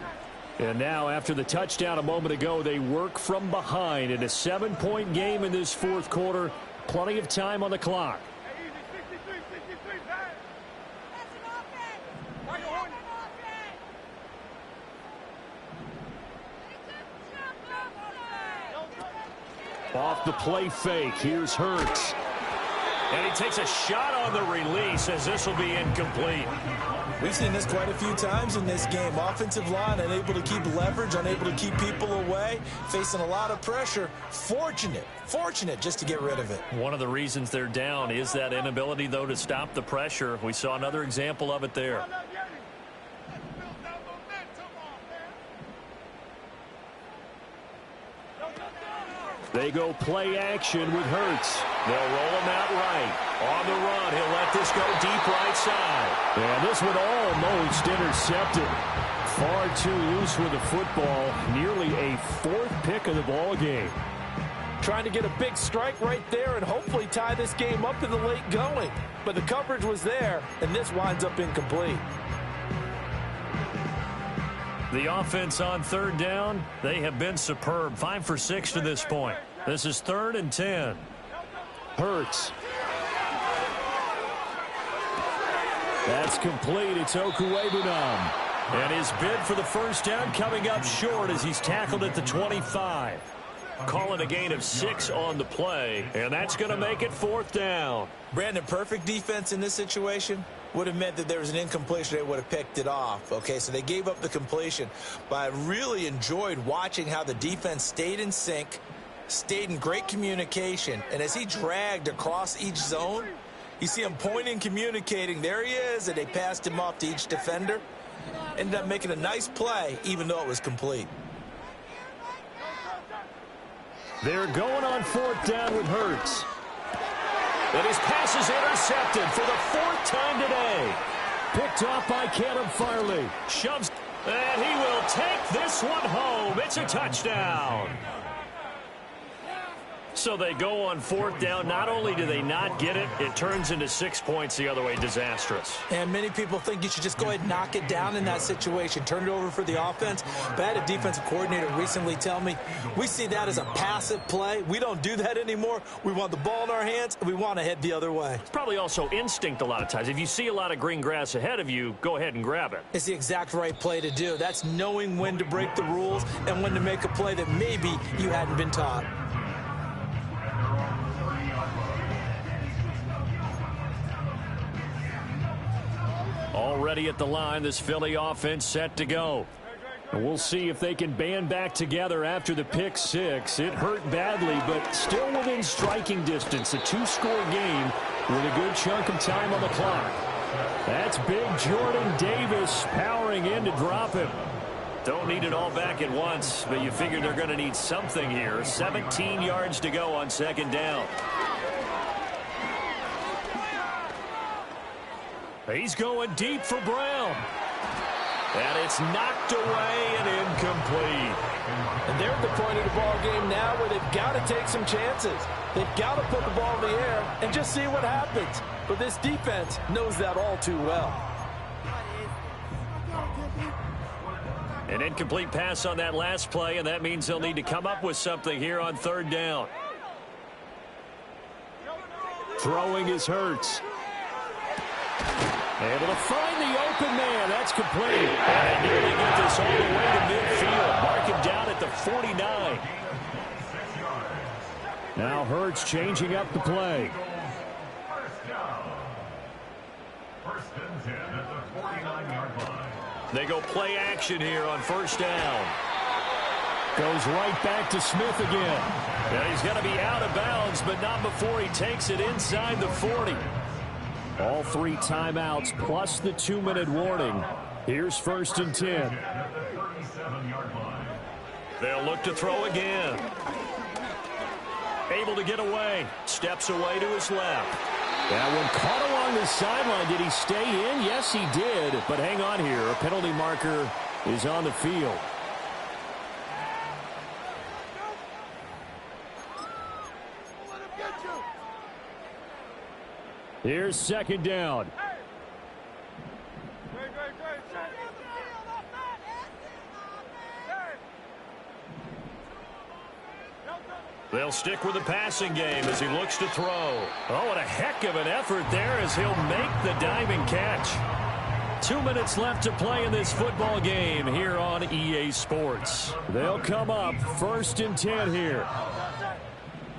And now, after the touchdown a moment ago, they work from behind in a 7-point game in this fourth quarter. Plenty of time on the clock. Off the play fake, here's Hurts. And he takes a shot on the release as this will be incomplete. We've seen this quite a few times in this game. Offensive line unable to keep leverage, unable to keep people away, facing a lot of pressure. Fortunate just to get rid of it. One of the reasons they're down is that inability, though, to stop the pressure. We saw another example of it there. They go play action with Hurts. They'll roll him out right. On the run, he'll let this go deep right side. And this one almost intercepted. Far too loose with the football. Nearly a fourth pick of the ball game. Trying to get a big strike right there and hopefully tie this game up in the late going. But the coverage was there, and this winds up incomplete. The offense on third down, they have been superb. 5 for 6 to this point. This is 3rd and 10. Hurts. That's complete. It's Okuwebunam. And his bid for the first down coming up short as he's tackled at the 25. Calling a gain of 6 on the play, and that's going to make it 4th down. Brandon, perfect defense in this situation would have meant that there was an incompletion. They would have picked it off. Okay, so they gave up the completion. But I really enjoyed watching how the defense stayed in sync, stayed in great communication. And as he dragged across each zone, you see him pointing, communicating. There he is, and they passed him off to each defender. Ended up making a nice play, even though it was complete. They're going on 4th down with Hurts. And his pass is intercepted for the 4th time today. Picked off by Caleb Farley. Shoves, and he will take this one home. It's a touchdown. So they go on 4th down. Not only do they not get it, it turns into 6 points the other way. Disastrous. And many people think you should just go ahead and knock it down in that situation. Turn it over for the offense. But I had a defensive coordinator recently tell me, we see that as a passive play. We don't do that anymore. We want the ball in our hands, and we want to head the other way. It's probably also instinct a lot of times. If you see a lot of green grass ahead of you, go ahead and grab it. It's the exact right play to do. That's knowing when to break the rules and when to make a play that maybe you hadn't been taught. Already at the line, this Philly offense set to go. And we'll see if they can band back together after the pick 6. It hurt badly, but still within striking distance. A 2-score game with a good chunk of time on the clock. That's big Jordan Davis powering in to drop him. Don't need it all back at once, but you figure they're going to need something here. 17 yards to go on 2nd down. He's going deep for Brown. And it's knocked away and incomplete. And they're at the point of the ball game now where they've got to take some chances. They've got to put the ball in the air and just see what happens. But this defense knows that all too well. An incomplete pass on that last play, and that means they'll need to come up with something here on 3rd down. Throwing is Hurts. Able to find the open man. That's complete. And they nearly get this all the way to midfield. Mark him down at the 49. Now Hurts changing up the play. First and 10 at the 49-yard line. They go play action here on first down. Goes right back to Smith again. And he's going to be out of bounds, but not before he takes it inside the 40. All 3 timeouts plus the 2-minute warning. Here's 1st and 10. They'll look to throw again. Able to get away. Steps away to his left. That one caught along the sideline. Did he stay in? Yes, he did. But hang on here. A penalty marker is on the field. Here's 2nd down. They'll stick with the passing game as he looks to throw. Oh, what a heck of an effort there as he'll make the diving catch. 2 minutes left to play in this football game here on EA Sports. They'll come up 1st and 10 here.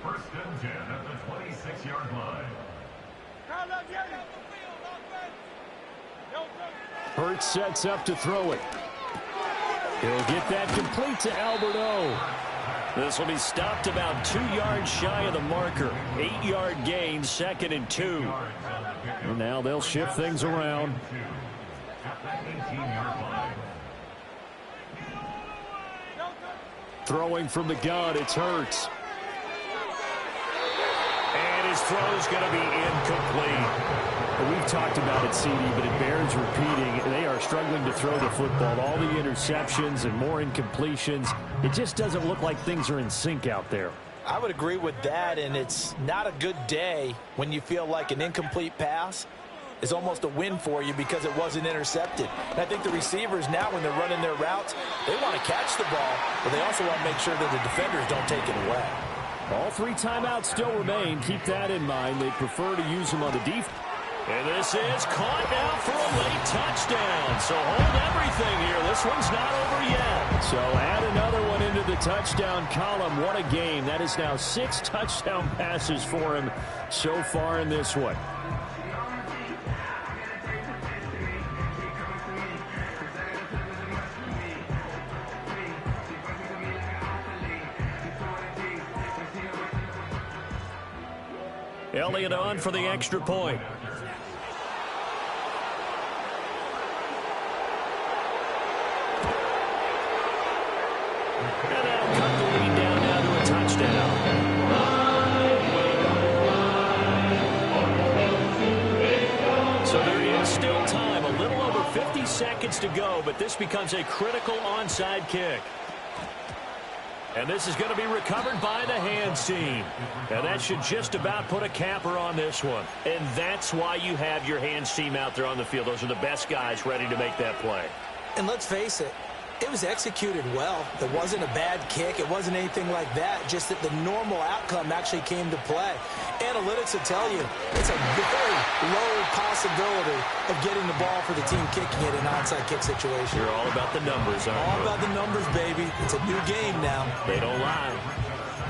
1st and 10 at the 26-yard line. Hurts sets up to throw it. He'll get that complete to Albert O. This will be stopped about 2 yards shy of the marker. 8-yard gain, 2nd and 2. And now they'll shift things around. Throwing from the gun, it's Hurts. And his throw's going to be incomplete. We've talked about it, CD, but it bears repeating. They are struggling to throw the football. All the interceptions and more incompletions. It just doesn't look like things are in sync out there. I would agree with that, and it's not a good day when you feel like an incomplete pass is almost a win for you because it wasn't intercepted. And I think the receivers now, when they're running their routes, they want to catch the ball, but they also want to make sure that the defenders don't take it away. All 3 timeouts still remain. Keep that in mind. They prefer to use them on the defense. And this is caught now for a late touchdown. So hold everything here. This one's not over yet. So add another one into the touchdown column. What a game. That is now 6 touchdown passes for him so far in this one. Elliott on for the extra point. And that'll cut the lead down now to a touchdown. So there is still time, a little over 50 seconds to go, but this becomes a critical onside kick. And this is going to be recovered by the hands team. And that should just about put a capper on this one. And that's why you have your hands team out there on the field. Those are the best guys ready to make that play. And let's face it, it was executed well. It wasn't a bad kick. It wasn't anything like that. Just that the normal outcome actually came to play. Analytics will tell you it's a very low possibility of getting the ball for the team kicking it in an onside kick situation. You're all about the numbers, aren't you? All about the numbers, baby. It's a new game now. They don't lie.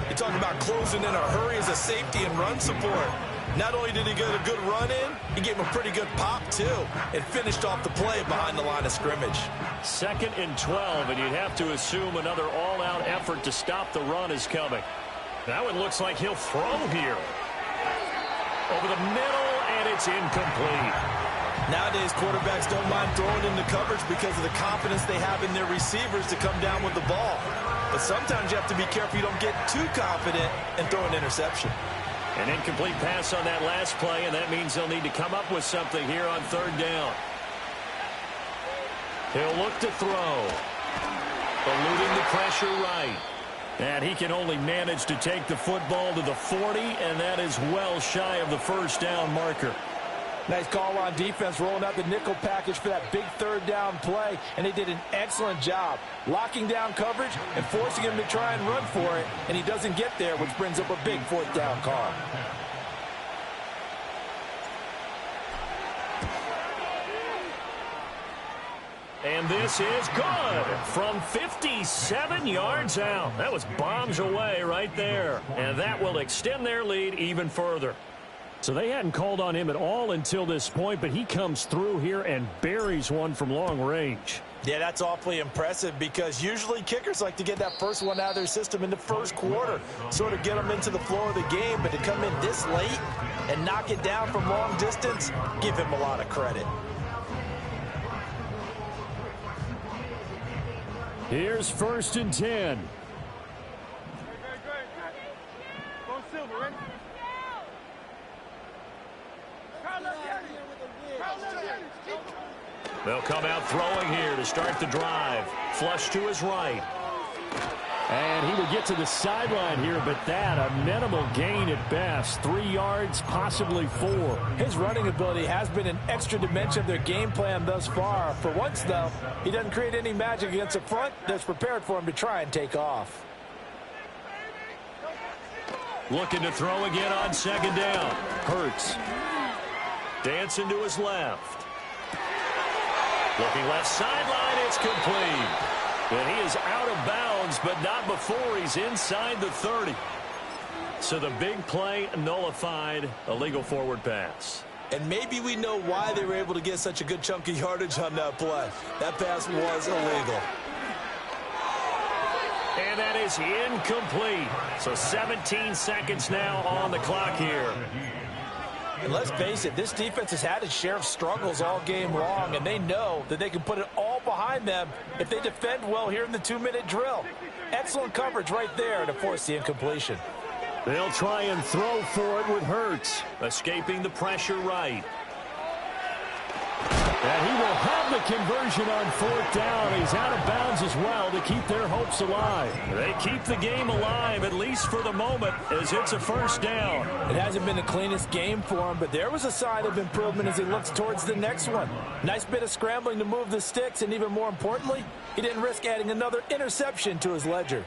You're talking about closing in a hurry as a safety and run support. Not only did he get a good run in, he gave him a pretty good pop, too, and finished off the play behind the line of scrimmage. 2nd and 12, and you'd have to assume another all-out effort to stop the run is coming. That one looks like he'll throw here. Over the middle, and it's incomplete. Nowadays, quarterbacks don't mind throwing into coverage because of the confidence they have in their receivers to come down with the ball. But sometimes you have to be careful you don't get too confident and throw an interception. An incomplete pass on that last play, and that means they'll need to come up with something here on 3rd down. He'll look to throw. Eluding the pressure right. And he can only manage to take the football to the 40, and that is well shy of the 1st down marker. Nice call on defense, rolling out the nickel package for that big 3rd down play, and they did an excellent job locking down coverage and forcing him to try and run for it, and he doesn't get there, which brings up a big 4th down call. And this is good from 57 yards out. That was bombs away right there, and that will extend their lead even further. So they hadn't called on him at all until this point, but he comes through here and buries one from long range. Yeah, that's awfully impressive because usually kickers like to get that first one out of their system in the first quarter, sort of get them into the flow of the game, but to come in this late and knock it down from long distance, give him a lot of credit. Here's 1st and 10. Go Silver, ready? They'll come out throwing here to start the drive. Flush to his right. And he would get to the sideline here, but that a minimal gain at best. 3 yards, possibly 4. His running ability has been an extra dimension of their game plan thus far. For once, though, he doesn't create any magic against the front that's prepared for him to try and take off. Looking to throw again on 2nd down. Hurts. Dancing to his left. Looking left sideline, it's complete. And he is out of bounds, but not before he's inside the 30. So the big play nullified, a legal forward pass. And maybe we know why they were able to get such a good chunk of yardage on that play. That pass was illegal. And that is incomplete. So 17 seconds now on the clock here. And let's face it, this defense has had its share of struggles all game long, and they know that they can put it all behind them if they defend well here in the 2-minute drill. Excellent coverage right there to force the incompletion. They'll try and throw for it with Hurts. Escaping the pressure right. And he will have the conversion on 4th down. He's out of bounds as well to keep their hopes alive. They keep the game alive, at least for the moment, as it's a 1st down. It hasn't been the cleanest game for him, but there was a sign of improvement as he looks towards the next one. Nice bit of scrambling to move the sticks, and even more importantly, he didn't risk adding another interception to his ledger.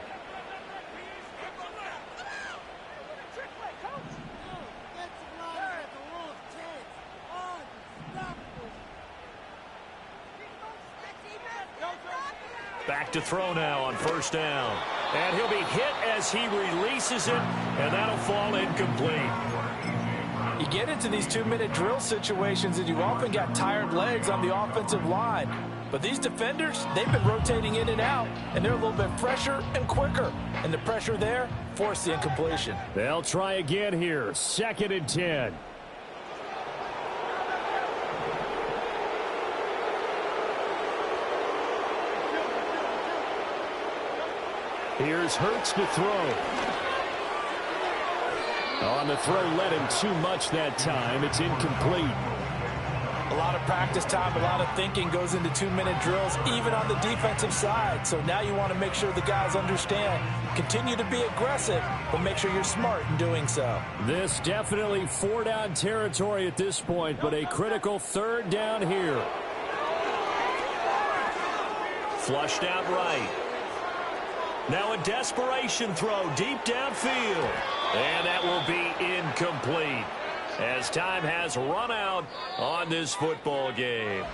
Back to throw now on 1st down. And he'll be hit as he releases it, and that'll fall incomplete. You get into these 2-minute drill situations, and you've often got tired legs on the offensive line. But these defenders, they've been rotating in and out, and they're a little bit fresher and quicker. And the pressure there forced the incompletion. They'll try again here. 2nd and 10. Here's Hurts to throw. On the throw, led him too much that time. It's incomplete. A lot of practice time, a lot of thinking goes into 2-minute drills, even on the defensive side. So now you want to make sure the guys understand. Continue to be aggressive, but make sure you're smart in doing so. This definitely 4-down territory at this point, but a critical 3rd down here. Flushed out right. Now a desperation throw deep downfield. And that will be incomplete as time has run out on this football game.